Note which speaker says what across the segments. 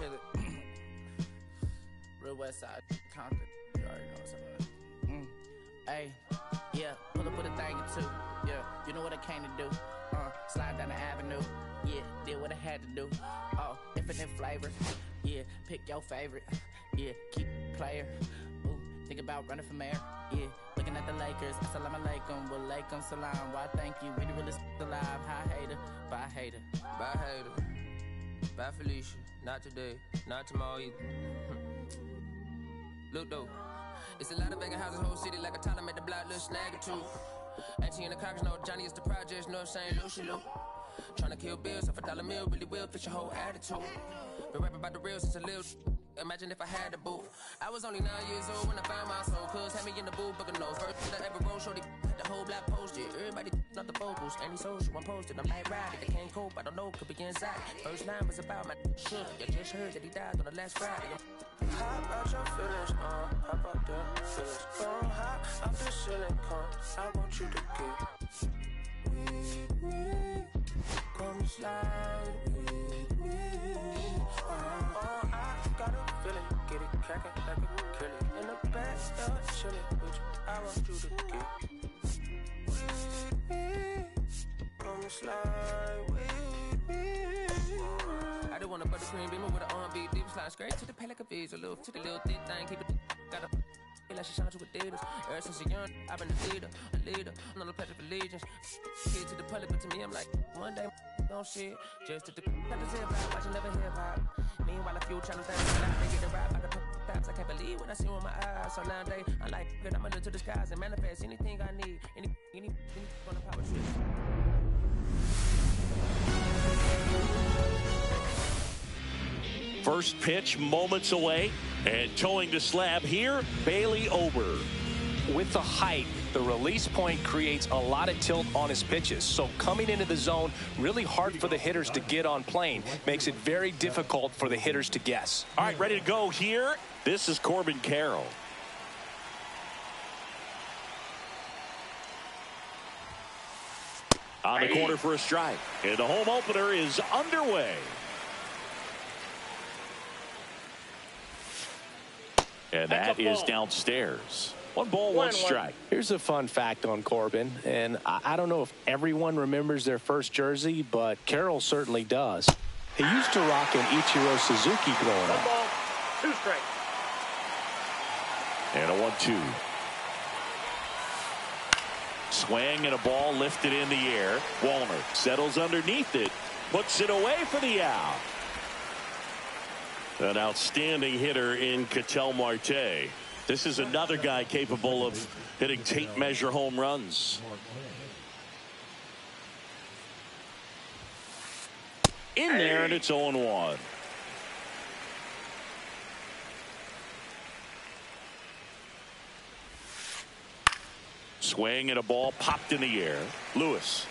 Speaker 1: Chili. Real West Side, Concord. You already know what's up. Hey, yeah, pull up with a thing or two. Yeah, you know what I came to do. Slide down the avenue. Yeah, did what I had to do. Oh, infinite flavors. Yeah, pick your favorite. Yeah, keep player. Ooh, think about running for mayor. Yeah, looking at the Lakers. Assalamu alaikum, wa alaikum salam. Why thank you, we the realest alive. Hi hater, bye hater.
Speaker 2: Bye hater. Bye Felicia. Not today, not tomorrow either. Look though, it's a lot of vacant houses, whole city like a toddler made the block, little snag or two. Auntie in the cockers know Johnny is the projects, know what I'm saying, Lucy Lou. Tryna kill bills off $1 meal, really will fix your whole attitude. Been rapping about the real since a little imagine if I had the booth. I was only 9 years old when I found my soul. Cuz had me in the booth, booking nose. First that I ever wrote, shorty, the whole block posted. Everybody not the vocals, any social, I'm posted. I'm like, right, if I can't cope, I don't know, could be inside. First line was about my shook. You just heard that he died on the last Friday.
Speaker 3: How about your feelings, how about the feelings? Going high off the ceiling, I want you to get weak, come slide with me. I got a feeling, get it cracking like a kill it. In the back, chilling with you, I want you to get with me, come slide with me.
Speaker 2: I just want a buttercream beamer with an R&B deep slide straight to the pay like a visa, little to the little thick thing, keep it got a like she shines with Adidas. Ever since a young, I've been a leader. I'm on the pledge of allegiance. Kid to the public, but to me, I'm like, one day, don't shit. Just to the got the zip hop, watching never hip hop. Meanwhile, a few channels down the line, they get the rap by the tops. I can't believe what I see with my eyes. So nowadays, I'm like, good, I'ma look to the skies and manifest anything I need. Anything on the power switch.
Speaker 4: First pitch moments away, and towing the slab here, Bailey Ober.
Speaker 5: With the height, the release point creates a lot of tilt on his pitches. So coming into the zone, really hard for the hitters to get on plane. Makes it very difficult for the hitters to guess.
Speaker 4: All right, ready to go here. This is Corbin Carroll. On the corner for a strike. And the home opener is underway. And that is downstairs. 1 ball, 1 strike.
Speaker 5: Here's a fun fact on Corbin, and I don't know if everyone remembers their first jersey, but Carroll certainly does. He used to rock an Ichiro Suzuki growing up.
Speaker 6: 1 ball, 2 strikes.
Speaker 4: And a 1-2. Swing and a ball lifted in the air. Walner settles underneath it, puts it away for the out. An outstanding hitter in Ketel Marte. This is another guy capable of hitting tape measure home runs. In there, and it's 0-1. Swing and a ball popped in the air. Lewis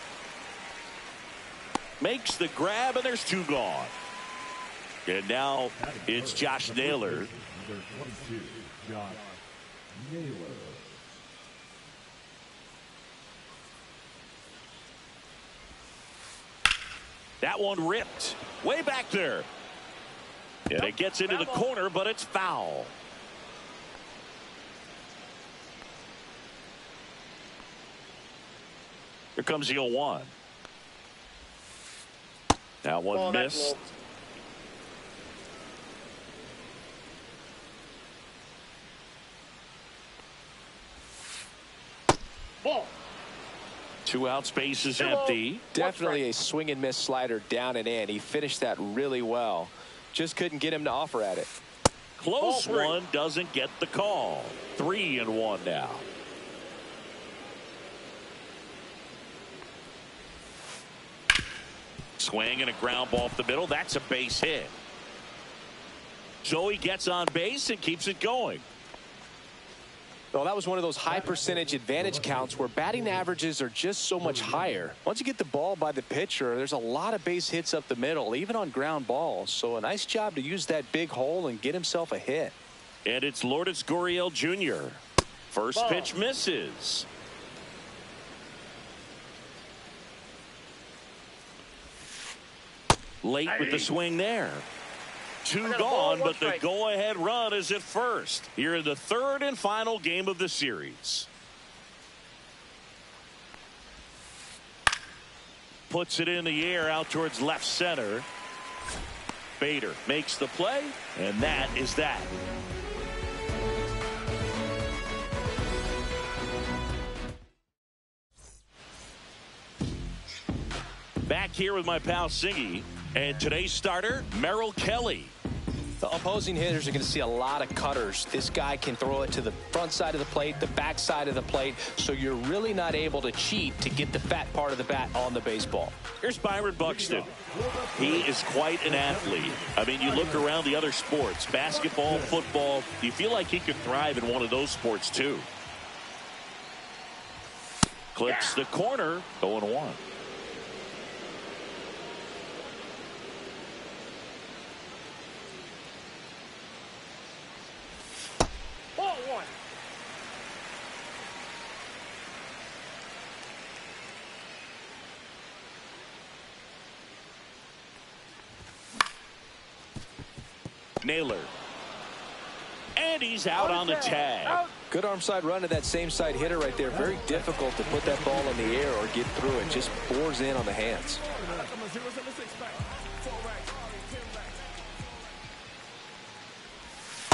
Speaker 4: makes the grab, and there's 2 gone. And now it's Josh Naylor.
Speaker 7: Number 22, Josh Naylor.
Speaker 4: That one ripped way back there. And it gets into the corner, but it's foul. Here comes the 0-1. That one missed.
Speaker 6: Ball.
Speaker 4: 2 out, space is empty.
Speaker 5: Definitely a swing and miss slider down and in. He finished that really well. Just couldn't get him to offer at it.
Speaker 4: Close one, doesn't get the call. 3-1 now. Swing and a ground ball off the middle. That's a base hit. So he gets on base and keeps it going.
Speaker 5: Well, that was one of those high percentage advantage counts where batting averages are just so much higher. Once you get the ball by the pitcher, there's a lot of base hits up the middle, even on ground balls. So a nice job to use that big hole and get himself a hit.
Speaker 4: And it's Lourdes Gurriel Jr. First pitch misses. Late with the swing there. 2 gone, but the go-ahead run is at first. Here in the 3rd and final game of the series. Puts it in the air out towards left center. Bader makes the play, and that is that. Back here with my pal Singy, and today's starter, Merrill Kelly.
Speaker 5: The opposing hitters are going to see a lot of cutters. This guy can throw it to the front side of the plate, the back side of the plate, so you're really not able to cheat to get the fat part of the bat on the baseball.
Speaker 4: Here's Byron Buxton. He is quite an athlete. I mean, you look around the other sports, basketball, football, you feel like he could thrive in one of those sports too. Clips the corner, 0-1. Naylor. And he's out on the tag.
Speaker 5: Good arm side run to that same side hitter right there. Very difficult to put that ball in the air or get through it. Just bores in on the hands.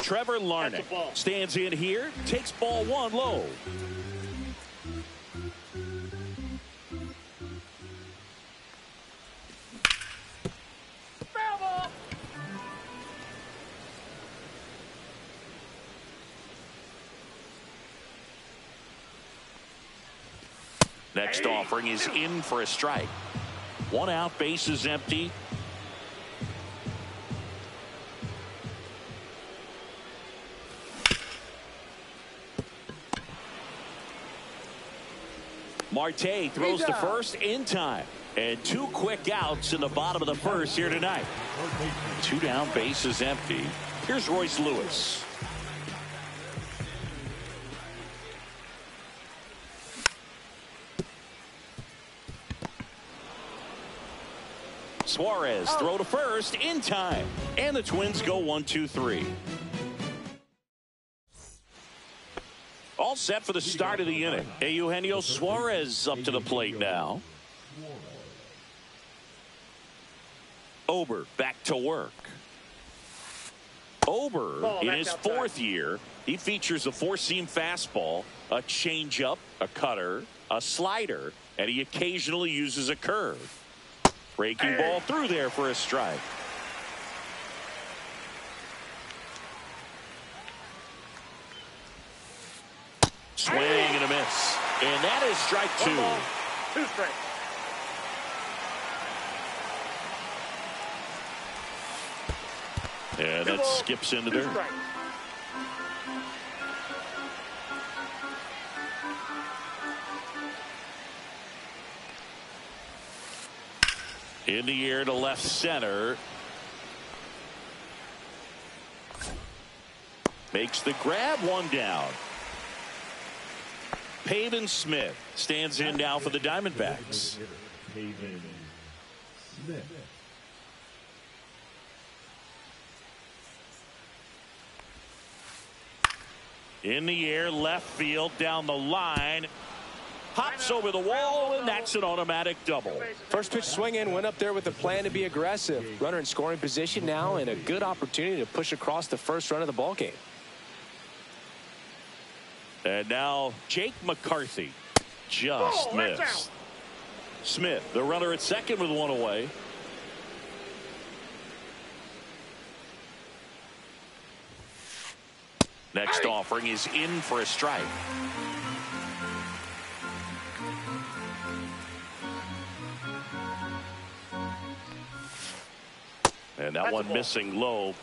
Speaker 4: Trevor Larnach stands in here, takes ball 1 low. Next offering is in for a strike. 1 out, base is empty. Marte throws to first in time. And 2 quick outs in the bottom of the 1st here tonight. 2 down, base is empty. Here's Royce Lewis. Suarez throw to first in time. And the Twins go 1-2-3. All set for the start of the inning. Eugenio Suarez up to the plate now. Ober back to work. Ober in his 4th year. He features a 4-seam fastball, a changeup, a cutter, a slider, and he occasionally uses a curve. Breaking ball through there for a strike. Swing and a miss. And that is strike 2.
Speaker 6: 2 strikes.
Speaker 4: And that skips into there. In the air to left center. Makes the grab, 1 down. Pavin Smith stands in now for the Diamondbacks.
Speaker 7: Pavin Smith.
Speaker 4: In the air, left field, down the line. Hops over the wall, and that's an automatic double.
Speaker 5: First pitch swing in, went up there with a plan to be aggressive. Runner in scoring position now, and a good opportunity to push across the first run of the ball game.
Speaker 4: And now Jake McCarthy just missed. Smith, the runner at second with 1 away. Next offering is in for a strike. And that one missing low.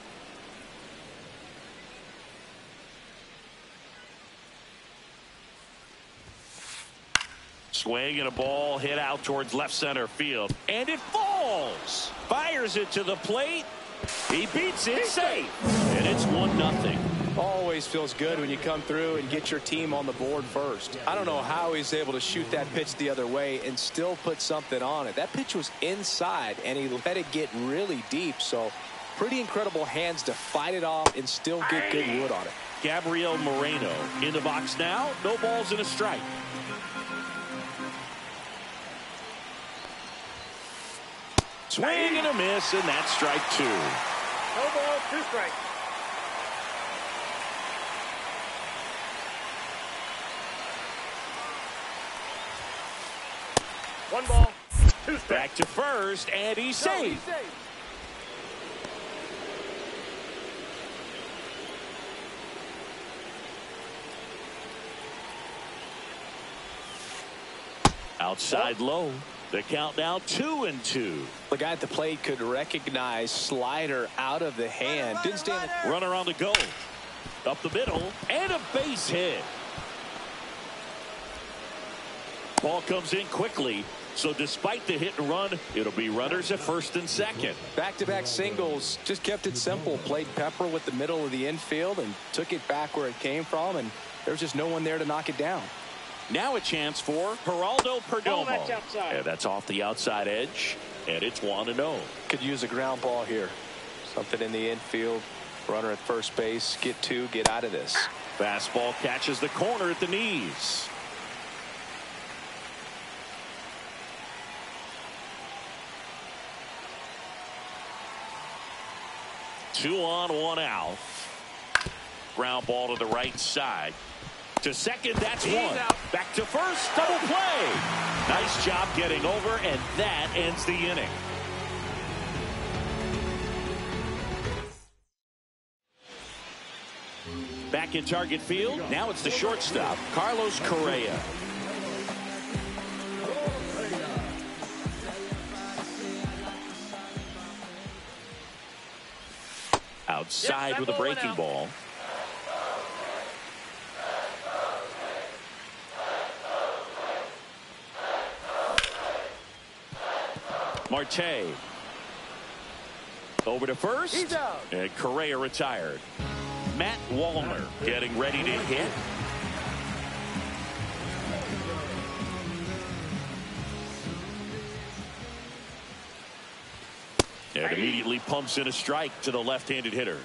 Speaker 4: Swing and a ball hit out towards left center field. And it falls. Fires it to the plate. He beats it safe. And it's 1-0.
Speaker 5: Always feels good when you come through and get your team on the board first. I don't know how he's able to shoot that pitch the other way and still put something on it. That pitch was inside, and he let it get really deep. So pretty incredible hands to fight it off and still get good wood on it.
Speaker 4: Gabriel Moreno in the box now. No balls and a strike. Swing and a miss, and that's strike 2.
Speaker 6: No ball, 2 strikes. One ball, 2 strikes.
Speaker 4: Back to first, and he's safe. Outside low. The count now 2-2.
Speaker 5: The guy at the plate could recognize slider out of the hand. Didn't stand.
Speaker 4: Runner on the go. Up the middle, and a base hit. Ball comes in quickly. So despite the hit and run, it'll be runners at first and second.
Speaker 5: Back-to-back singles, just kept it simple. Played Pepper with the middle of the infield and took it back where it came from, and there's just no one there to knock it down.
Speaker 4: Now a chance for Geraldo Perdomo.
Speaker 6: Oh, that's outside.
Speaker 4: And that's off the outside edge, and it's 1-0.
Speaker 5: Could use a ground ball here. Something in the infield. Runner at first base. Get 2, get out of this.
Speaker 4: Fastball catches the corner at the knees. Two on, 1 out. Ground ball to the right side. To second, that's 1. Back to first, double play. Nice job getting over, and that ends the inning. Back in target field, now it's the shortstop, Carlos Correa. Outside with a breaking ball. Marte. Over to first.
Speaker 6: He's out.
Speaker 4: And Correa retired. Matt Wallner getting ready to hit. And immediately pumps in a strike to the left-handed hitter.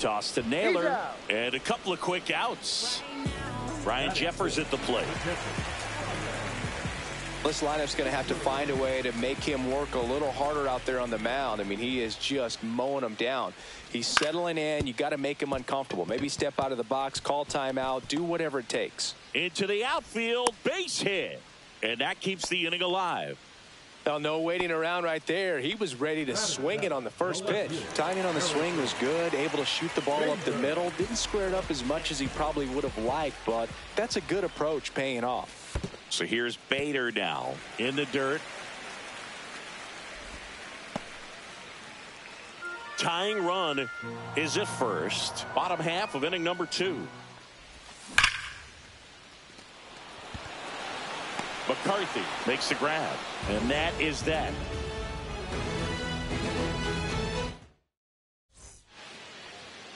Speaker 4: Toss to Naylor, and a couple of quick outs. Ryan Jeffers at the plate.
Speaker 5: This lineup's going to have to find a way to make him work a little harder out there on the mound. I mean, he is just mowing them down. He's settling in. You got to make him uncomfortable. Maybe step out of the box, call timeout, do whatever it takes.
Speaker 4: Into the outfield, base hit, and that keeps the inning alive.
Speaker 5: Well, no waiting around right there. He was ready to swing it on the first pitch. Timing on the swing was good, able to shoot the ball up the middle. Didn't square it up as much as he probably would have liked, but that's a good approach paying off.
Speaker 4: So here's Bader now in the dirt. Tying run is at first. Bottom half of inning number 2. McCarthy makes the grab, and that is that.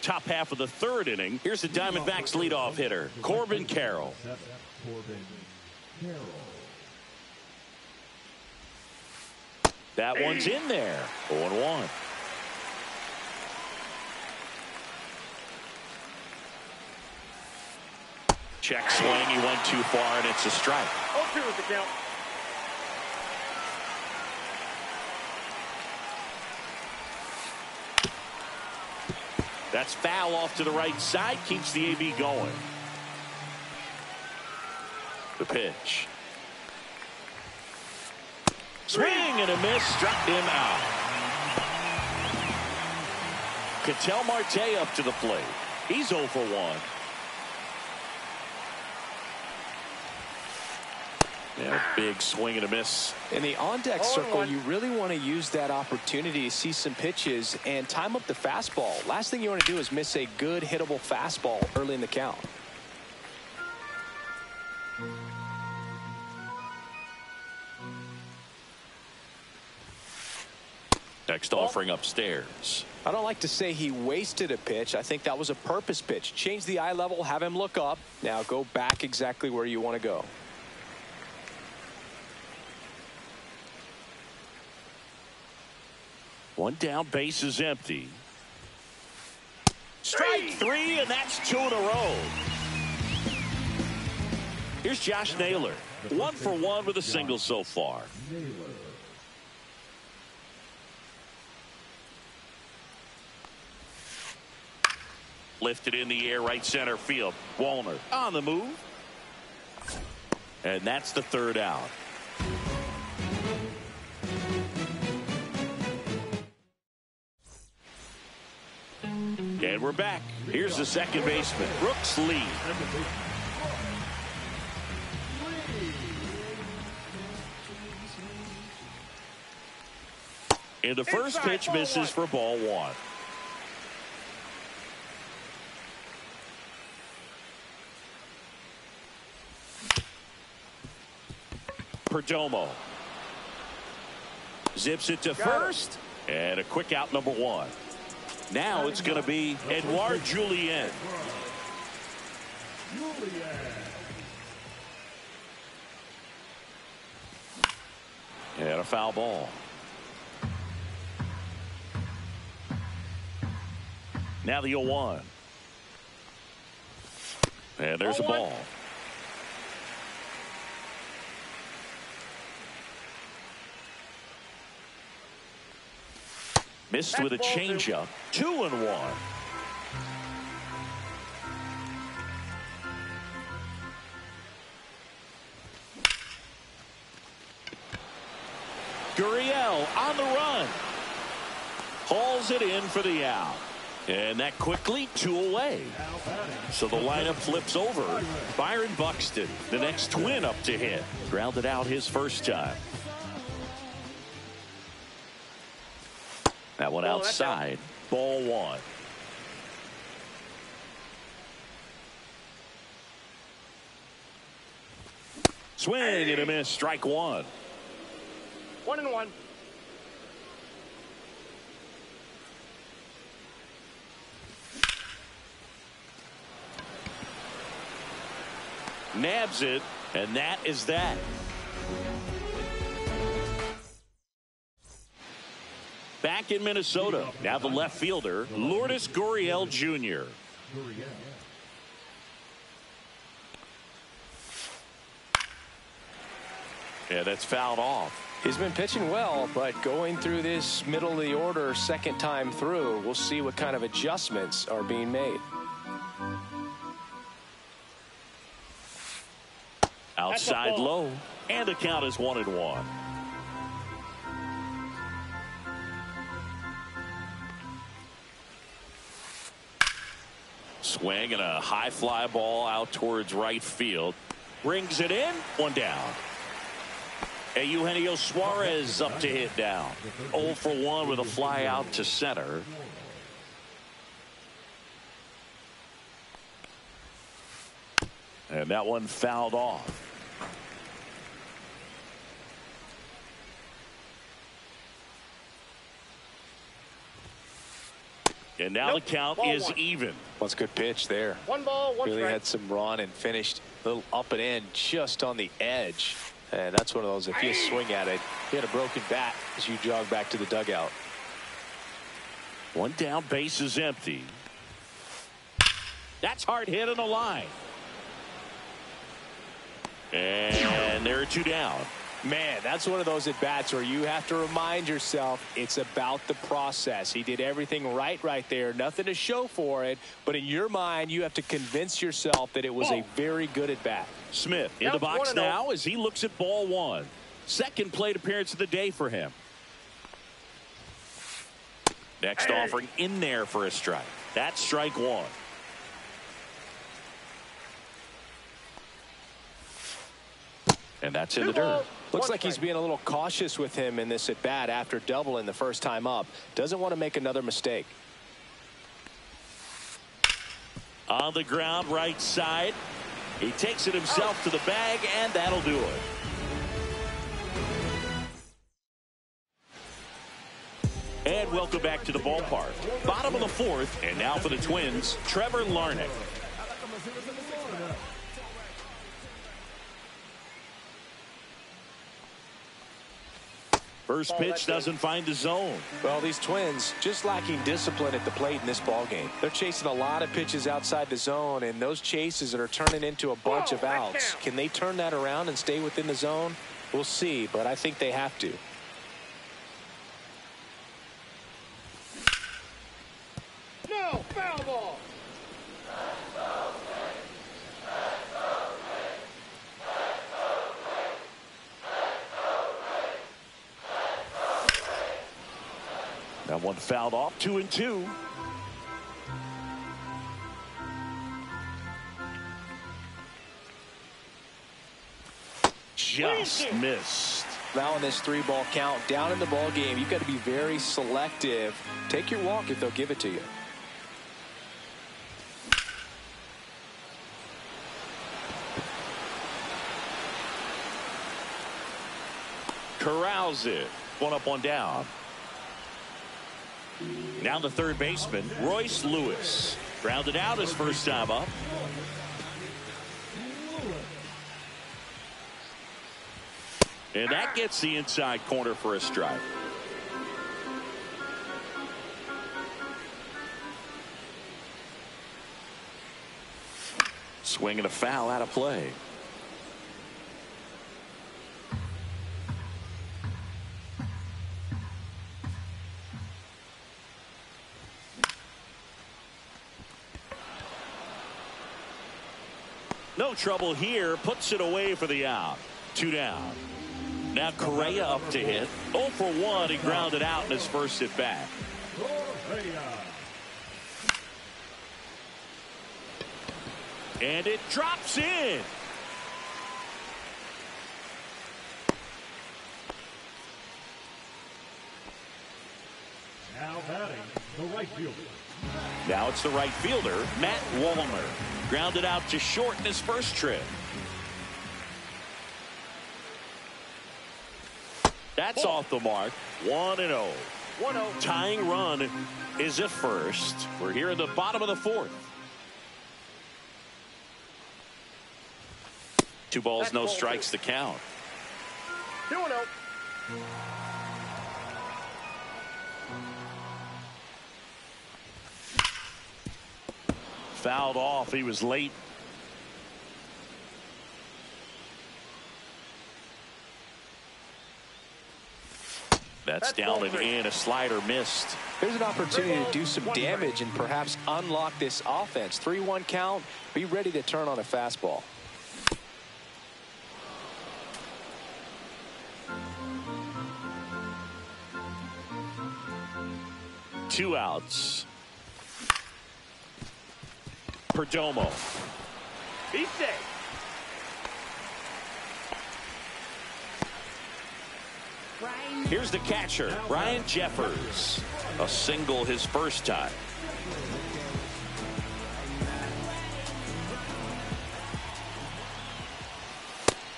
Speaker 4: Top half of the 3rd inning. Here's the Diamondbacks leadoff hitter, Corbin Carroll. That one's in there. 0-1. Check swing. He went too far, and it's a strike.
Speaker 6: 0-2 is the count.
Speaker 4: That's foul off to the right side. Keeps the AB going. The pitch. Swing and a miss. Struck him out. Ketel Marte up to the plate. He's 0 for 1. Yeah, big swing and a miss.
Speaker 5: In the on-deck circle, you really want to use that opportunity to see some pitches and time up the fastball. Last thing you want to do is miss a good hittable fastball early in the count.
Speaker 4: Next offering upstairs.
Speaker 5: I don't like to say he wasted a pitch. I think that was a purpose pitch. Change the eye level, have him look up. Now go back exactly where you want to go.
Speaker 4: One down, base is empty. Strike three, and that's 2 in a row. Here's Josh Naylor. 1 for 1 with a single so far. Lifted in the air, right center field. Wallner on the move. And that's the 3rd out. And we're back. Here's the second baseman, Brooks Lee. And the first pitch misses for ball 1. Perdomo zips it to first, and a quick out, number 1. Now it's going to be Edouard Julien. And a foul ball. Now the 0-1. And there's a ball. Missed with a changeup. 2-1. Gurriel on the run. Hauls it in for the out. And that quickly 2 away. So the lineup flips over. Byron Buxton, the next twin up to hit. Grounded out his first time. That one outside. Ball 1. Swing and a miss. Strike 1.
Speaker 6: 1-1.
Speaker 4: Nabs it, and that is that. Back in Minnesota, now the left fielder, Lourdes Gurriel Jr. Yeah, that's fouled off.
Speaker 5: He's been pitching well, but going through this middle of the order second time through, we'll see what kind of adjustments are being made.
Speaker 4: Outside low, and the count is 1-1. Swing and a high fly ball out towards right field. Brings it in. 1 down. Eugenio Suarez up to hit down. 0 for 1 with a fly out to center. And that one fouled off. And now the count is even.
Speaker 5: What's a good pitch there.
Speaker 6: 1 ball, 1
Speaker 5: really
Speaker 6: strike.
Speaker 5: had some run and finished a little up and in just on the edge. And that's one of those, if you swing at it, you had a broken bat as you jog back to the dugout.
Speaker 4: 1 down, base is empty. That's hard hit on the line. And there are 2 down.
Speaker 5: Man, that's one of those at bats where you have to remind yourself it's about the process. He did everything right there. Nothing to show for it. But in your mind, you have to convince yourself that it was a very good at bat.
Speaker 4: Smith in the box now as he looks at ball 1. Second plate appearance of the day for him. Next offering in there for a strike. That's strike 1. And that's in the dirt.
Speaker 5: Looks like he's being a little cautious with him in this at bat after doubling the first time up. Doesn't want to make another mistake.
Speaker 4: On the ground, right side. He takes it himself to the bag, and that'll do it. And welcome back to the ballpark. Bottom of the fourth, and now for the Twins, Trevor Larnach. First pitch doesn't find the zone.
Speaker 5: Well, these Twins just lacking discipline at the plate in this ball game. They're chasing a lot of pitches outside the zone, and those chases that are turning into a bunch of outs. Can they turn that around and stay within the zone? We'll see, but I think they have to.
Speaker 6: No, foul ball.
Speaker 4: That one fouled off, 2-2. Just missed.
Speaker 5: Now in this 3-ball count, down in the ball game, you've got to be very selective. Take your walk if they'll give it to you.
Speaker 4: Corrals it. One up, one down. Now the third baseman, Royce Lewis. Grounded out his first time up. And that gets the inside corner for a strike. Swing and a foul out of play. No trouble here. Puts it away for the out. 2 down. Now Correa up to hit. 0 for 1. He grounded out in his first at bat. And it drops in.
Speaker 7: Now batting the right fielder.
Speaker 4: Now it's the right fielder, Matt Wallner. Grounded out to short in his first trip. That's off the mark. 1-0. 1-0. Tying run is at first. We're here in the bottom of the fourth. 2 balls, no strikes to count.
Speaker 6: 2-0.
Speaker 4: Fouled off. He was late. That's down and in. A slider missed.
Speaker 5: There's an opportunity to do some damage and perhaps unlock this offense. 3-1 count. Be ready to turn on a fastball.
Speaker 4: Two outs. Perdomo.
Speaker 6: Be safe.
Speaker 4: Here's the catcher, Ryan Jeffers. A single his first time.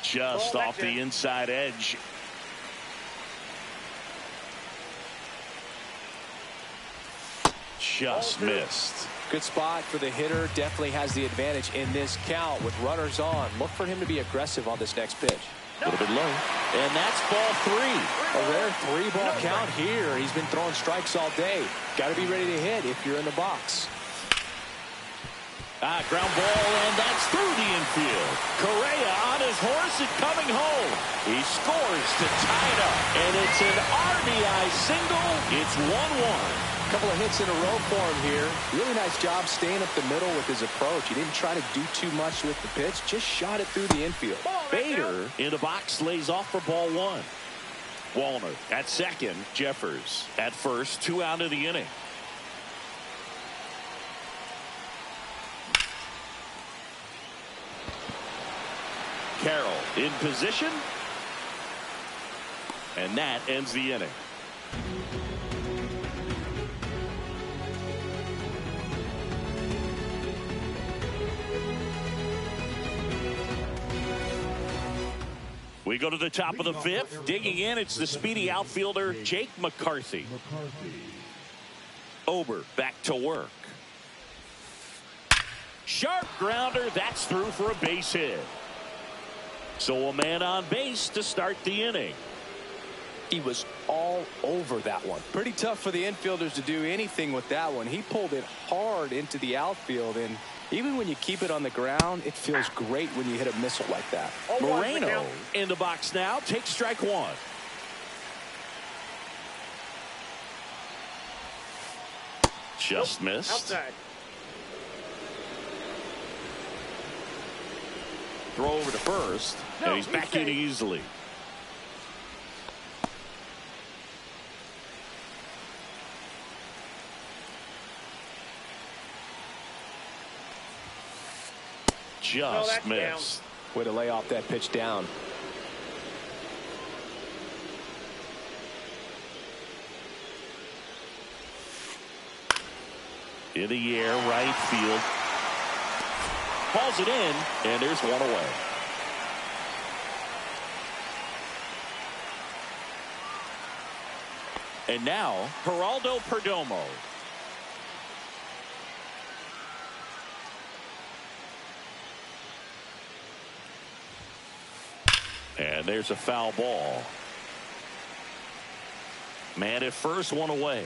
Speaker 4: Just off the inside edge. Just missed.
Speaker 5: Good spot for the hitter. Definitely has the advantage in this count with runners on. Look for him to be aggressive on this next pitch.
Speaker 4: A little bit low. And that's ball 3.
Speaker 5: A rare 3-ball count here. He's been throwing strikes all day. Got to be ready to hit if you're in the box.
Speaker 4: Ground ball, and that's through the infield. Correa on his horse and coming home. He scores to tie it up. And it's an RBI single. It's 1-1.
Speaker 5: Couple of hits in a row for him here. Really nice job staying up the middle with his approach. He didn't try to do too much with the pitch. Just shot it through the infield.
Speaker 4: Bader in the box lays off for ball 1. Wallner at second. Jeffers at first. 2 out of the inning. Carroll in position. And that ends the inning. We go to the top of the fifth. Digging in, it's the speedy outfielder, Jake McCarthy. Ober back to work. Sharp grounder. That's through for a base hit. So a man on base to start the inning.
Speaker 5: He was all over that one. Pretty tough for the infielders to do anything with that one. He pulled it hard into the outfield, and even when you keep it on the ground, it feels great when you hit a missile like that.
Speaker 4: Moreno in the box now. Takes strike one. Just missed.
Speaker 6: Outside.
Speaker 4: Throw over to first, and he's back in easily. Just missed.
Speaker 5: Way to lay off that pitch down.
Speaker 4: In the air, right field. Calls it in, and there's one away. And now, Geraldo Perdomo. And there's a foul ball. Man at first, one away.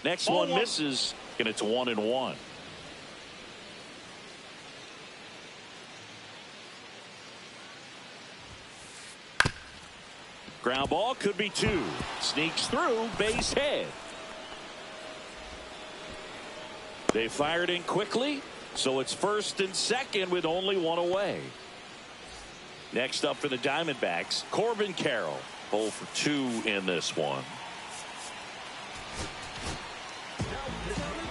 Speaker 4: Next one misses, and it's 1-1. Ground ball could be two. Sneaks through, base hit. They fired in quickly, so it's first and second with only one away. Next up for the Diamondbacks, Corbin Carroll. 0 for 2 in this one.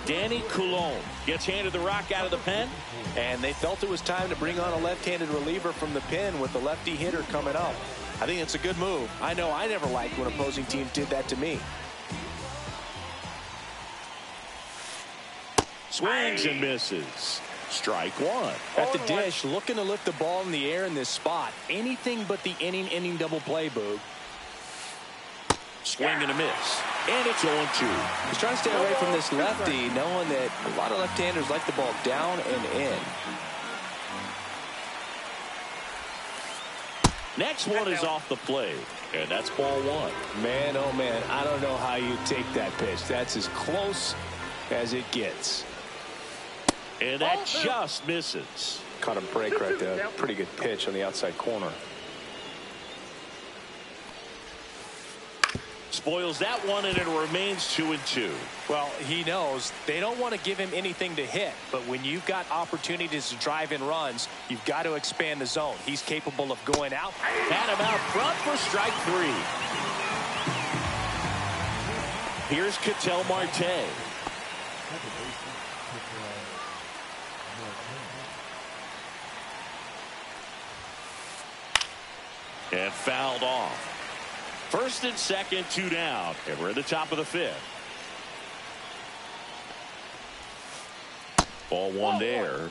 Speaker 4: Danny Coulombe gets handed the rock out of the pen.
Speaker 5: And they felt it was time to bring on a left-handed reliever from the pen with the lefty hitter coming up. I think it's a good move. I know I never liked when opposing teams did that to me.
Speaker 4: Swings and misses. Strike one.
Speaker 5: At the dish, looking to lift the ball in the air in this spot. Anything but the inning double play, Boog.
Speaker 4: Swing and a miss. And it's 0-2.
Speaker 5: He's trying to stay away from this lefty, knowing that a lot of left-handers like the ball down and in.
Speaker 4: Next one is off the plate, and that's ball one.
Speaker 5: Man, oh man, I don't know how you take that pitch. That's as close as it gets.
Speaker 4: And that just misses.
Speaker 5: Caught a break right there. Pretty good pitch on the outside corner.
Speaker 4: Spoils that one, and it remains 2-2.
Speaker 5: Well, he knows they don't want to give him anything to hit, but when you've got opportunities to drive in runs, you've got to expand the zone. He's capable of going out.
Speaker 4: Had him out front for strike three. Here's Ketel Marte. And fouled off. First and second, 2 down, and we're at the top of the fifth. Ball one there.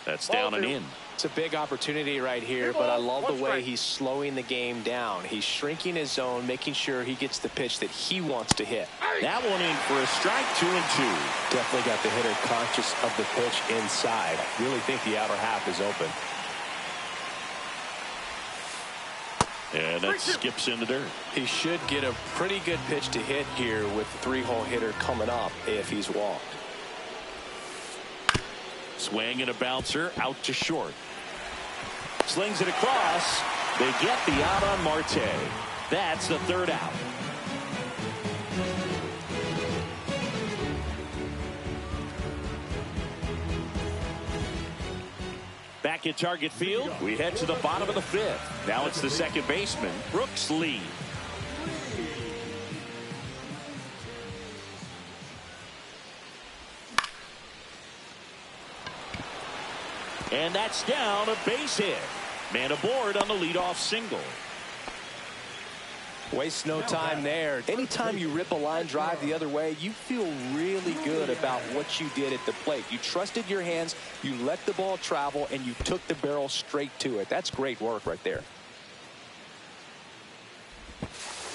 Speaker 4: That's down and in.
Speaker 5: It's a big opportunity right here, but I love the way he's slowing the game down. He's shrinking his zone, making sure he gets the pitch that he wants to hit.
Speaker 4: That one in for a strike, 2-2.
Speaker 5: Definitely got the hitter conscious of the pitch inside. Really think the outer half is open.
Speaker 4: And that skips in the dirt.
Speaker 5: He should get a pretty good pitch to hit here with the 3-hole hitter coming up if he's walked.
Speaker 4: Swing and a bouncer out to short. Slings it across. They get the out on Marte. That's the third out. Back at Target Field, we head to the bottom of the fifth. Now it's the second baseman, Brooks Lee. And that's down, a base hit. Man aboard on the leadoff single.
Speaker 5: Waste no time there. Anytime you rip a line drive the other way, you feel really good about what you did at the plate. You trusted your hands, you let the ball travel, and you took the barrel straight to it. That's great work right there.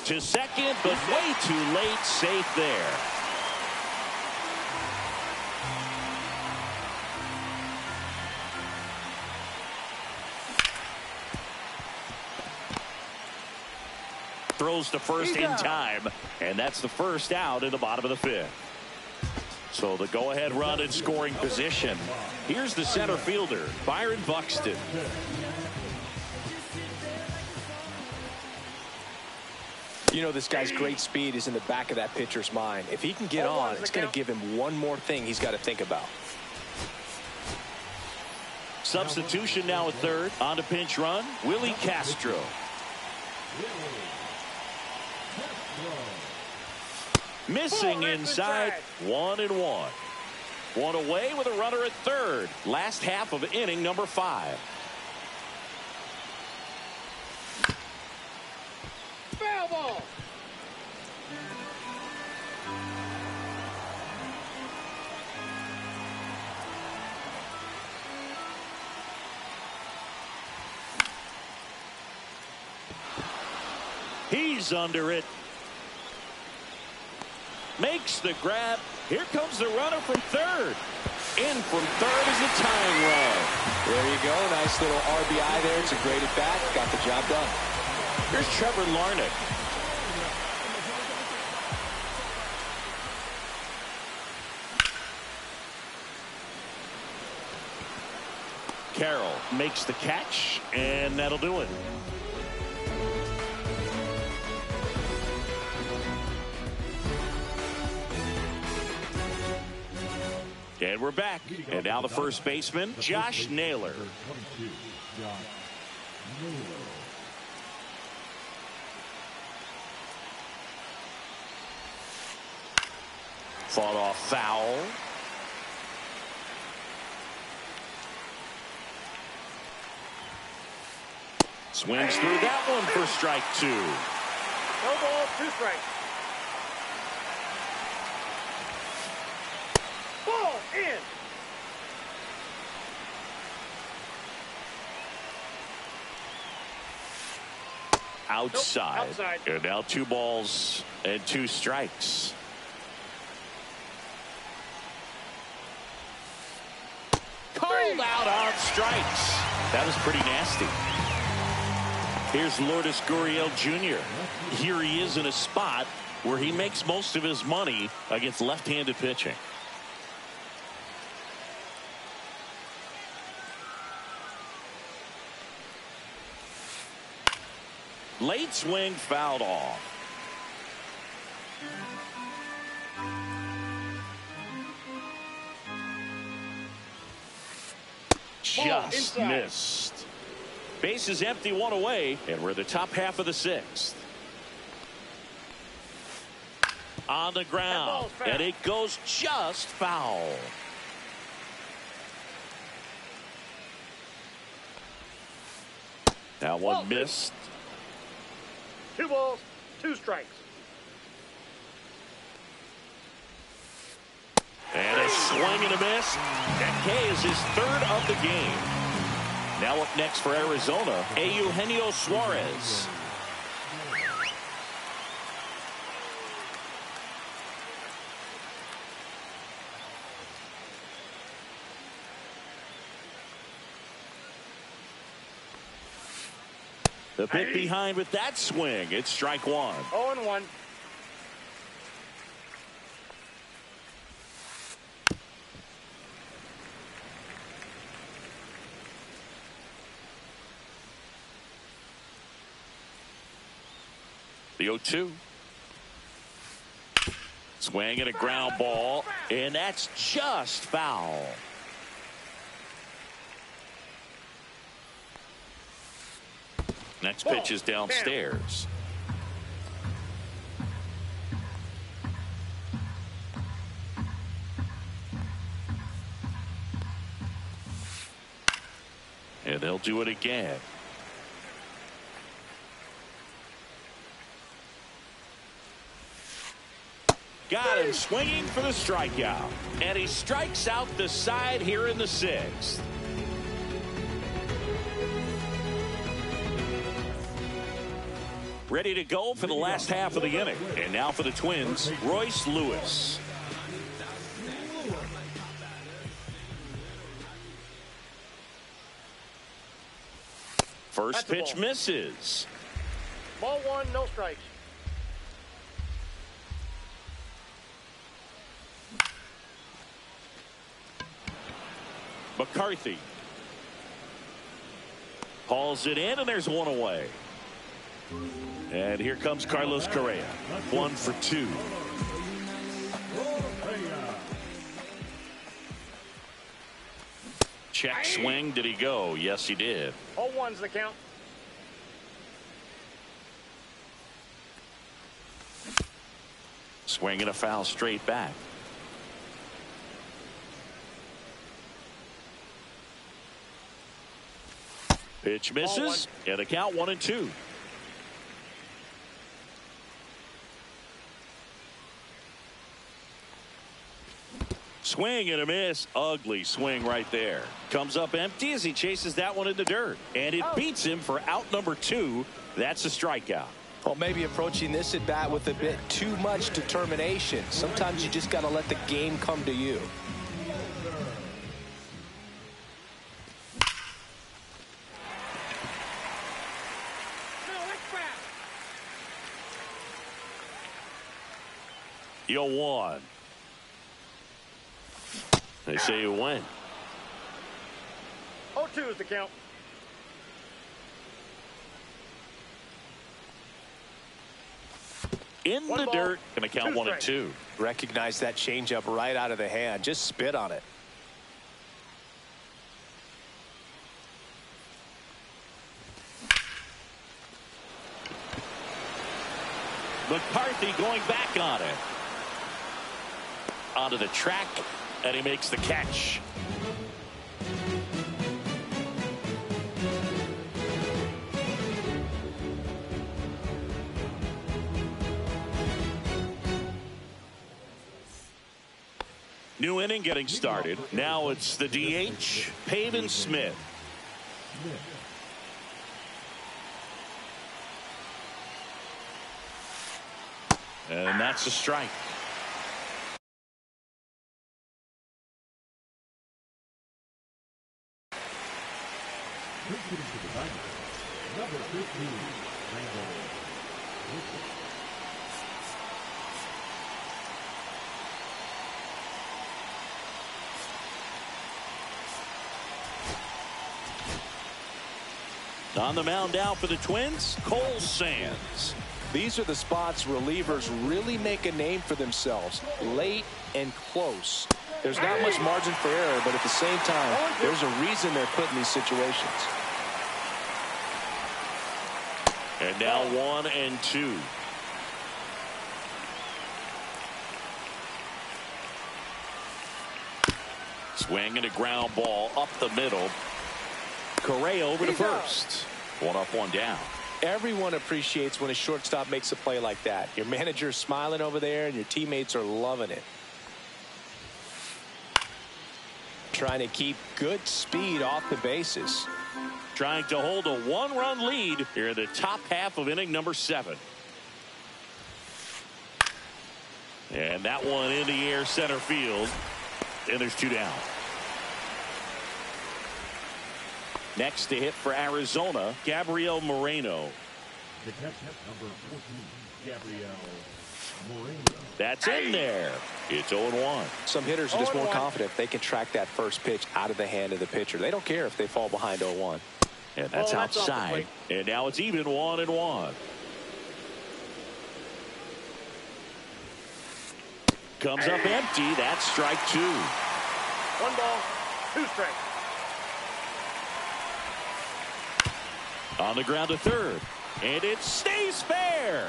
Speaker 4: To second, but way too late. Safe there. Throws to first in time, and that's the first out in the bottom of the fifth. So the go-ahead run in scoring position. Here's the center fielder, Byron Buxton.
Speaker 5: You know, this guy's great speed is in the back of that pitcher's mind. If he can get on, it's going to give him one more thing he's got to think about.
Speaker 4: Substitution now at third. On to pinch run, Willie Castro. Missing inside, 1-1. One away with a runner at third. Last half of inning number 5.
Speaker 6: Foul ball.
Speaker 4: He's under it. Makes the grab. Here comes the runner from third. In from third is a tying run.
Speaker 5: There you go. Nice little RBI there. It's a great at bat. Got the job done.
Speaker 4: Here's Trevor Larnach. Carroll makes the catch, and that'll do it. And we're back. And now the first baseman, Josh Naylor. Fought off foul. Swings through that one for strike 2.
Speaker 6: No ball, 2 strikes. Ball in.
Speaker 4: Outside.
Speaker 6: Nope, outside.
Speaker 4: And now 2 balls and 2 strikes. Called out on strikes. That was pretty nasty. Here's Lourdes Gurriel Jr. Here he is in a spot where he makes most of his money against left-handed pitching. Late swing fouled off. Just missed. Base is empty, 1 away, and we're the top half of the 6th. On the ground, and it goes just foul. That one missed.
Speaker 6: 2 balls, 2 strikes.
Speaker 4: And a swing and a miss. That K is his 3rd of the game. Now up next for Arizona, Eugenio Suarez. The pick behind with that swing. It's strike 1.
Speaker 6: 0-1.
Speaker 4: The 0-2. Swing and a ground ball, and that's just foul. Next pitch is downstairs. And they'll do it again. Got him swinging for the strikeout. And he strikes out the side here in the 6th. Ready to go for the last half of the inning. And now for the Twins, Royce Lewis. First pitch misses.
Speaker 6: Ball 1, no strikes.
Speaker 4: McCarthy hauls it in, and there's one away. And here comes Carlos Correa. 1 for 2. Check swing. Did he go? Yes, he did.
Speaker 6: 0-1's the count.
Speaker 4: Swing and a foul straight back. Pitch misses, and the count 1-2. Swing and a miss. Ugly swing right there. Comes up empty as he chases that one in the dirt. And it beats him for out number 2. That's a strikeout.
Speaker 5: Well, maybe approaching this at bat with a bit too much determination. Sometimes you just got to let the game come to you.
Speaker 4: You won. They say you win.
Speaker 6: 0-2 is the count.
Speaker 4: In the dirt, going to count 1-2.
Speaker 5: Recognize that changeup right out of the hand. Just spit on it.
Speaker 4: McCarthy going back on it. Onto the track, and he makes the catch. New inning getting started. Now it's the DH, Pavin Smith. And that's a strike.
Speaker 7: Number 15,
Speaker 4: On the mound now for the Twins, Cole Sands.
Speaker 5: These are the spots relievers really make a name for themselves. Late and close. There's not much margin for error, but at the same time, there's a reason they're put in these situations.
Speaker 4: And now 1-2. Swing and a ground ball up the middle. Correa over to first. 1 up, 1 down.
Speaker 5: Everyone appreciates when a shortstop makes a play like that. Your manager's smiling over there, and your teammates are loving it. Trying to keep good speed off the bases.
Speaker 4: Trying to hold a 1-run lead here in the top half of inning number 7. And that one in the air center field. And there's 2 down. Next to hit for Arizona, Gabriel Moreno.
Speaker 7: the catcher, number 14, Gabriel Moreno.
Speaker 4: That's in there. It's 0-1.
Speaker 5: Some hitters are just more confident if they can track that first pitch out of the hand of the pitcher. They don't care if they fall behind 0-1.
Speaker 4: And that's outside. And now it's even 1-1. Comes up empty. That's strike 2.
Speaker 6: 1 ball, 2 strikes.
Speaker 4: On the ground to third. And it stays fair.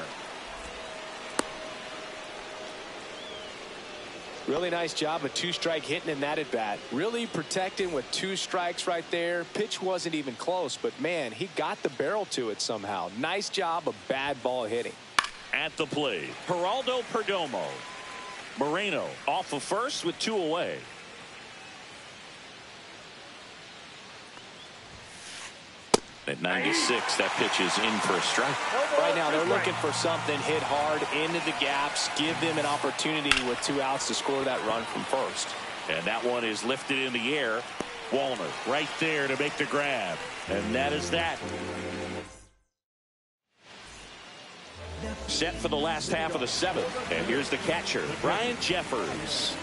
Speaker 5: Really nice job of 2-strike hitting in that at bat. Really protecting with 2 strikes right there. Pitch wasn't even close, but man, he got the barrel to it somehow. Nice job of bad ball hitting.
Speaker 4: At the plate, Geraldo Perdomo. Moreno off of first with 2 away. At 96, that pitch is in for a strike.
Speaker 5: Right now, they're looking for something hit hard into the gaps, give them an opportunity with 2 outs to score that run from first.
Speaker 4: And that one is lifted in the air. Wallner right there to make the grab. And that is that. Set for the last half of the 7th. And here's the catcher, Brian Jeffers.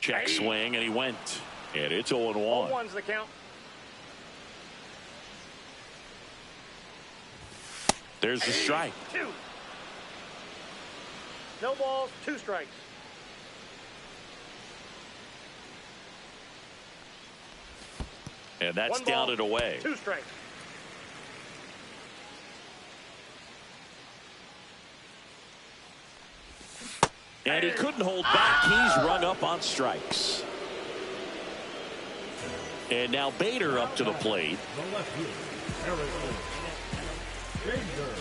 Speaker 4: Check swing, and he went. And it's 0-1.
Speaker 6: 0-1's the count.
Speaker 4: There's the strike.
Speaker 6: 2. No balls, 2 strikes.
Speaker 4: And that's
Speaker 6: 1 ball,
Speaker 4: down and away.
Speaker 6: 2 strikes.
Speaker 4: And he couldn't hold back. He's rung up on strikes. And now Bader up to the plate.
Speaker 7: The left fielder, Arizona. Danger.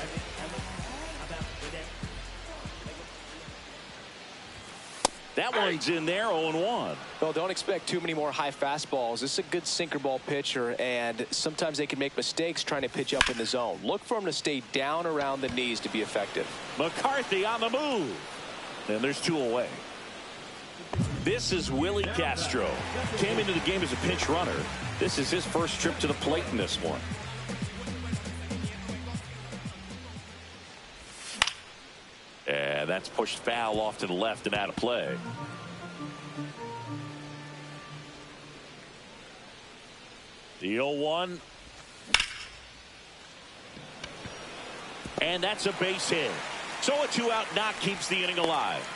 Speaker 4: That one's in there, 0-1.
Speaker 5: Well, don't expect too many more high fastballs. This is a good sinker ball pitcher, and sometimes they can make mistakes trying to pitch up in the zone. Look for him to stay down around the knees to be effective.
Speaker 4: McCarthy on the move. And there's 2 away. This is Willie Castro. Came into the game as a pinch runner. This is his first trip to the plate in this one. And that's pushed foul off to the left and out of play. The 0-1. And that's a base hit. So a 2-out knock keeps the inning alive.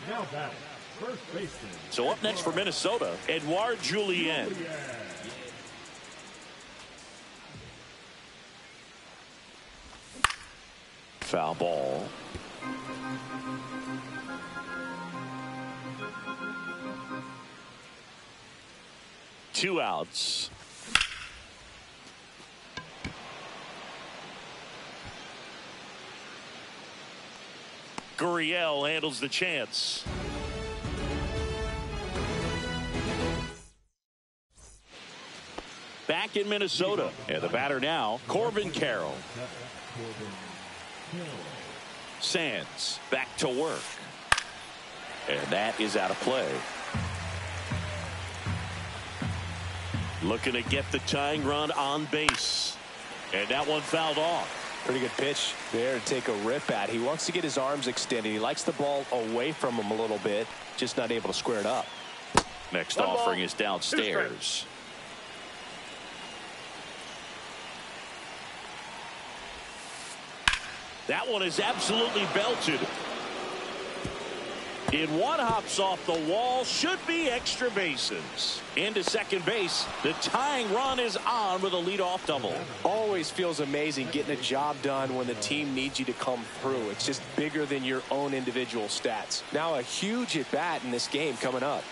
Speaker 7: Now batting, first baseman.
Speaker 4: So up next for Minnesota, Edouard Julien. Foul ball. Two outs. Gurriel handles the chance. Back in Minnesota. And the batter now, Corbin Carroll. Sands back to work. And that is out of play. Looking to get the tying run on base. And that one fouled off.
Speaker 5: Pretty good pitch there to take a rip at. He wants to get his arms extended. He likes the ball away from him a little bit, just not able to square it up.
Speaker 4: Next offering is downstairs. That one is absolutely belted. In one, hops off the wall, should be extra bases. Into second base, the tying run is on with a leadoff double.
Speaker 5: Always feels amazing getting a job done when the team needs you to come through. It's just bigger than your own individual stats. Now a huge at bat in this game coming up.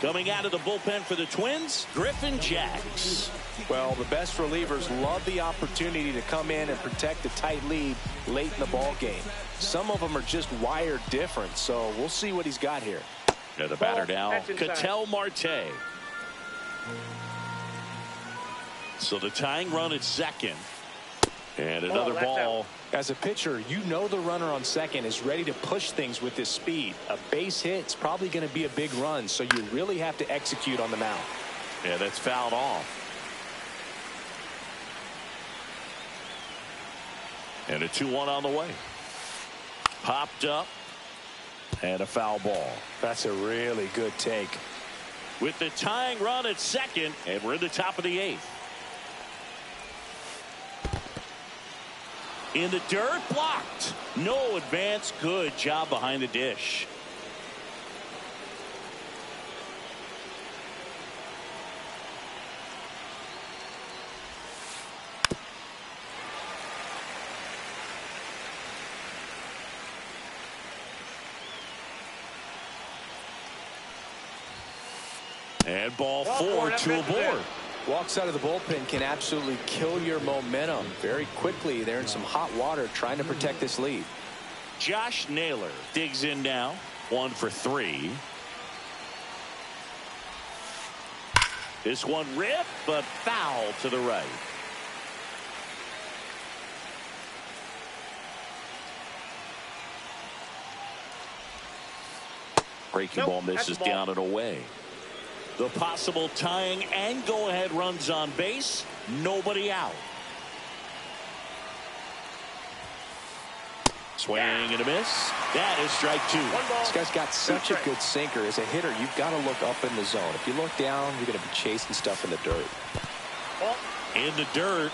Speaker 4: Coming out of the bullpen for the Twins, Griffin Jacks.
Speaker 5: Well, the best relievers love the opportunity to come in and protect a tight lead late in the ball game. Some of them are just wired different, so we'll see what he's got here.
Speaker 4: Yeah, the batter now, Ketel Marte. So the tying run at second. And another ball.
Speaker 5: As a pitcher, you know the runner on second is ready to push things with his speed. A base hit's probably going to be a big run, so you really have to execute on the mound.
Speaker 4: Yeah, that's fouled off. And a 2-1 on the way. Popped up. And a foul ball.
Speaker 5: That's a really good take.
Speaker 4: With the tying run at second, and we're in the top of the 8th. In the dirt, blocked. No advance. Good job behind the dish. And ball four to a board.
Speaker 5: Walks out of the bullpen can absolutely kill your momentum very quickly. They're in some hot water trying to protect this lead.
Speaker 4: Josh Naylor digs in now. 1 for 3. This one ripped, but foul to the right. Breaking ball misses down and away. The possible tying and go-ahead runs on base. Nobody out. Swing and a miss. That is strike 2.
Speaker 5: This guy's got such a good sinker. As a hitter, you've got to look up in the zone. If you look down, you're going to be chasing stuff in the dirt.
Speaker 4: In the dirt.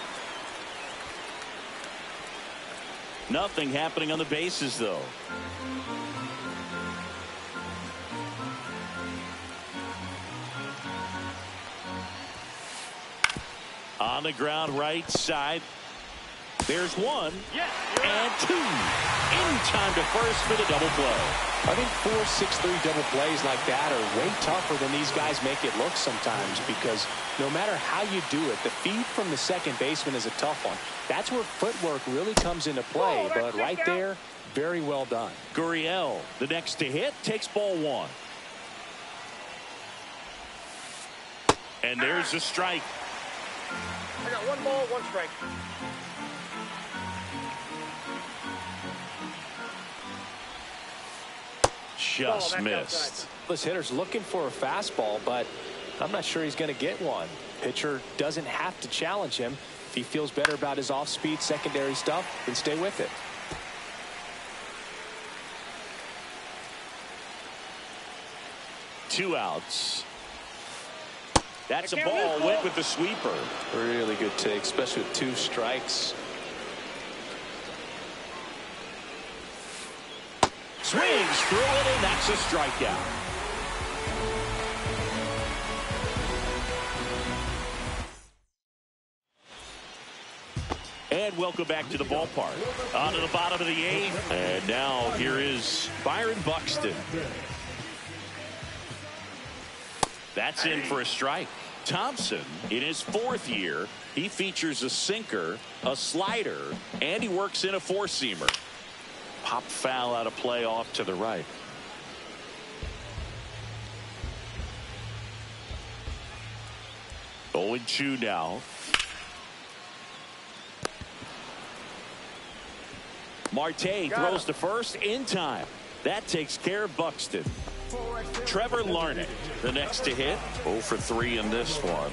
Speaker 4: Nothing happening on the bases, though. On the ground right side. There's 1 and 2. In time to first for the double play.
Speaker 5: I think 4, 6-3 double plays like that are way tougher than these guys make it look sometimes, because no matter how you do it, the feed from the second baseman is a tough one. That's where footwork really comes into play, but right there, very well done.
Speaker 4: Gurriel, the next to hit, takes ball 1. And there's a strike.
Speaker 6: I got 1 ball, 1 strike.
Speaker 4: Just missed.
Speaker 5: This hitter's looking for a fastball, but I'm not sure he's going to get one. Pitcher doesn't have to challenge him. If he feels better about his off-speed secondary stuff, then stay with it.
Speaker 4: Two outs. That's a ball. Went with the sweeper.
Speaker 5: Really good take, especially with 2 strikes.
Speaker 4: Swings through it, and that's a strikeout. And welcome back to the ballpark. On to the bottom of the 8th. And now here is Byron Buxton. That's in for a strike. Thompson, in his 4th year, he features a sinker, a slider, and he works in a 4-seamer. Pop foul out of play off to the right. Oh, 0-2 now. Marte throws to first in time. That takes care of Buxton. Trevor Larnach, the next to hit. 0 for 3 in this one.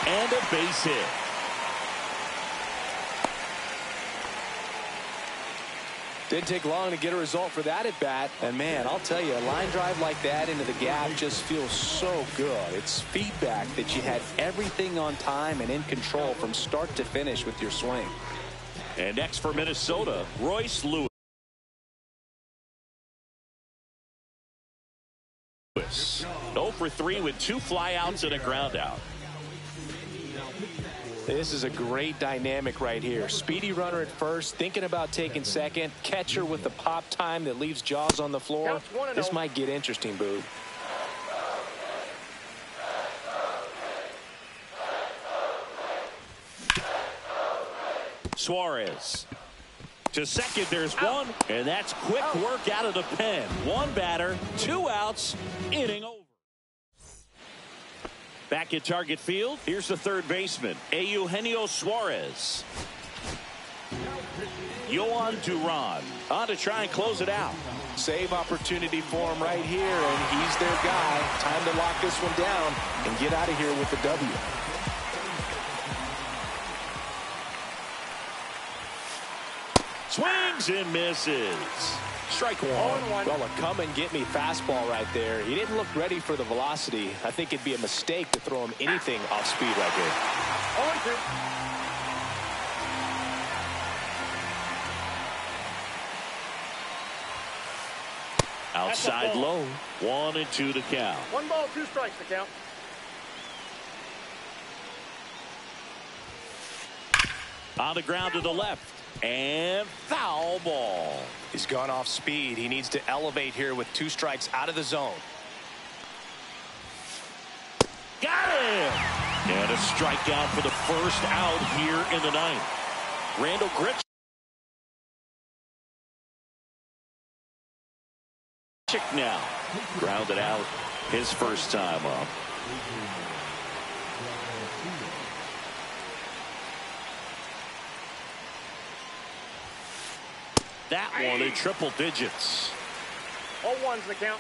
Speaker 4: And a base hit.
Speaker 5: Didn't take long to get a result for that at bat. And man, I'll tell you, a line drive like that into the gap just feels so good. It's feedback that you had everything on time and in control from start to finish with your swing.
Speaker 4: And next for Minnesota, Royce Lewis. 0 for 3 with 2 flyouts and a ground out.
Speaker 5: This is a great dynamic right here. Speedy runner at first, thinking about taking second. Catcher with the pop time that leaves Jaws on the floor. This might get interesting, Boo.
Speaker 4: Suarez. To second, there's 1, and that's quick work out of the pen. 1 batter, 2 outs, inning over. Back at target field, here's the third baseman, Eugenio Suarez. Yohan Duran on to try and close it out.
Speaker 5: Save opportunity for him right here, and he's their guy. Time to lock this one down and get out of here with the W.
Speaker 4: Swings and misses. Strike 1.
Speaker 5: Well, a come and get me fastball right there. He didn't look ready for the velocity. I think it'd be a mistake to throw him anything off speed right here.
Speaker 6: 0-2.
Speaker 4: Outside low. 1 and 2 to count.
Speaker 6: 1 ball, 2 strikes to count.
Speaker 4: On the ground to the left. And foul ball.
Speaker 5: He's gone off speed. He needs to elevate here with 2 strikes out of the zone.
Speaker 4: Got him! And a strikeout for the first out here in the ninth. Randall Gritchick now. Grounded out his first time up. That one in triple digits.
Speaker 6: All ones the count.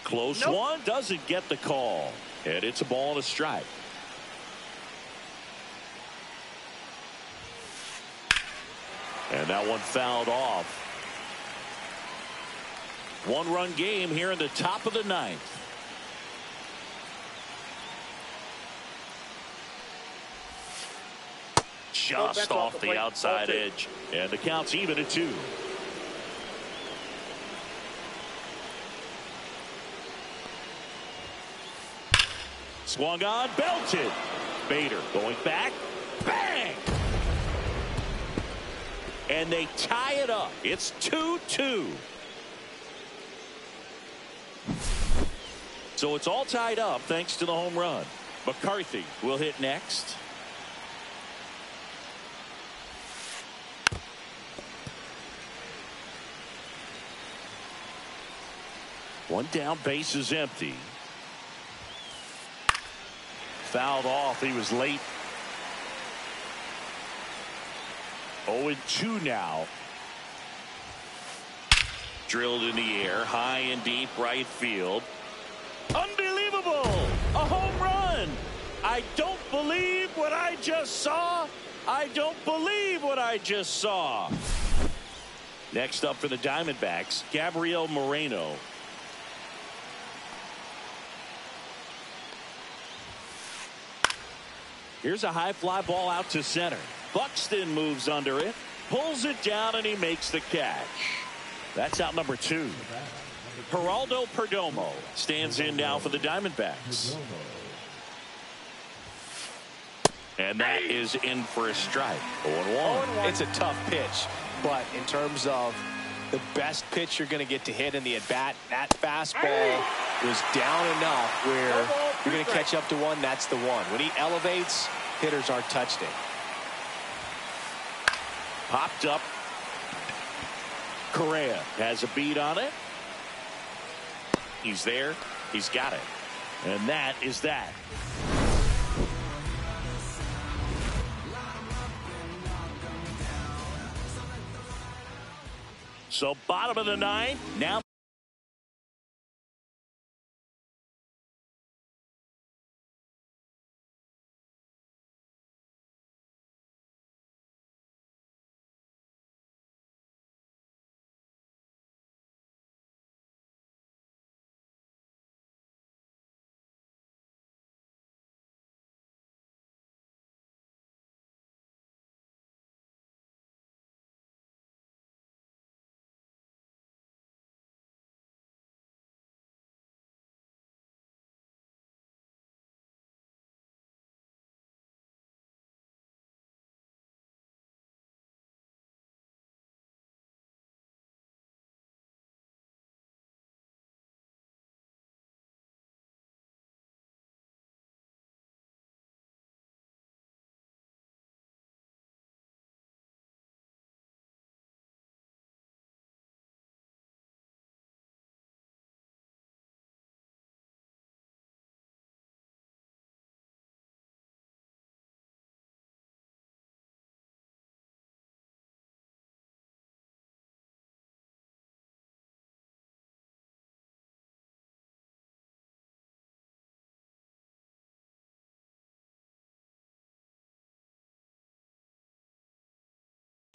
Speaker 4: Close one, doesn't get the call. And it's a ball and a strike. And that one fouled off. 1-run game here in the top of the ninth. Just off the outside edge. And the count's even at 2. Swung on, belted. Bader going back. Bang! And they tie it up. It's 2-2. So it's all tied up thanks to the home run. McCarthy will hit next. One down, base is empty. Fouled off. He was late. 0-2 now. Drilled in the air, high and deep right field. Unbelievable! A home run! I don't believe what I just saw. I don't believe what I just saw. Next up for the Diamondbacks, Gabriel Moreno. Here's a high fly ball out to center. Buxton moves under it, pulls it down, and he makes the catch. That's out number 2. Geraldo Perdomo stands in now for the Diamondbacks. And that is in for a strike. 0-1.
Speaker 5: It's a tough pitch, but in terms of the best pitch you're going to get to hit in the at-bat, that fastball was down enough where you're going to catch up to one. That's the one. When he elevates, hitters aren't touched it.
Speaker 4: Popped up. Correa has a beat on it. He's there. He's got it. And that is that. So bottom of the ninth. Now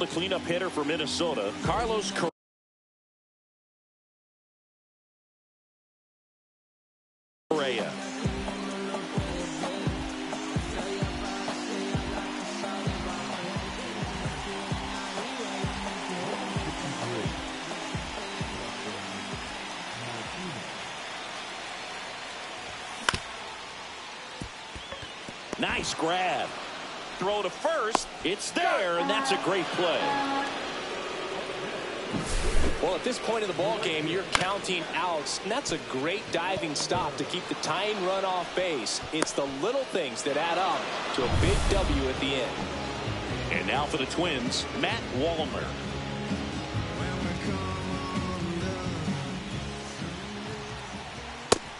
Speaker 4: the cleanup hitter for Minnesota, Carlos Correa. Nice grab. Throw to first. It's there, and that's a great play.
Speaker 5: Well, at this point in the ball game, you're counting outs, and that's a great diving stop to keep the tying run off base. It's the little things that add up to a big W at the end.
Speaker 4: And now for the Twins, Matt Wallner.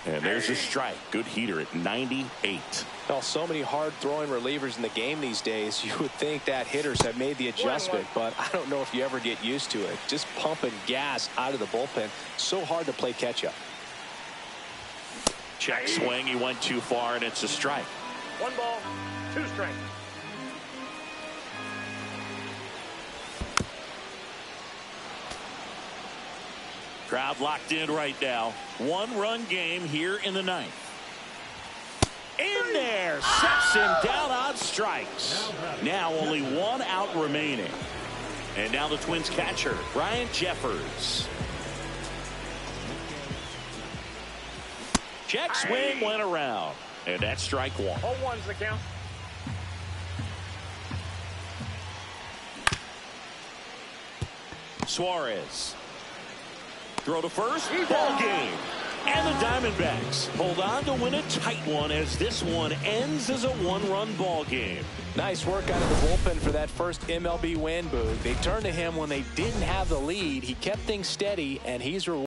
Speaker 4: And there's a strike. Good heater at 98.
Speaker 5: Well, so many hard-throwing relievers in the game these days, you would think that hitters have made the adjustment, but I don't know if you ever get used to it. Just pumping gas out of the bullpen. So hard to play catch-up.
Speaker 4: Check swing. He went too far, and it's a strike.
Speaker 6: 1 ball, 2 strikes.
Speaker 4: Crowd locked in right now. 1-run game here in the 9th. In there, sets him down on strikes. Now only 1 out remaining. And now the Twins catcher, Ryan Jeffers. Check swing went around. And that's strike 1.
Speaker 6: 0-1's the count.
Speaker 4: Suarez. Throw to first, ball game. And the Diamondbacks hold on to win a tight one as this one ends as a 1-run ball game.
Speaker 5: Nice work out of the bullpen for that first MLB win, Boog. They turned to him when they didn't have the lead. He kept things steady, and he's rewarded.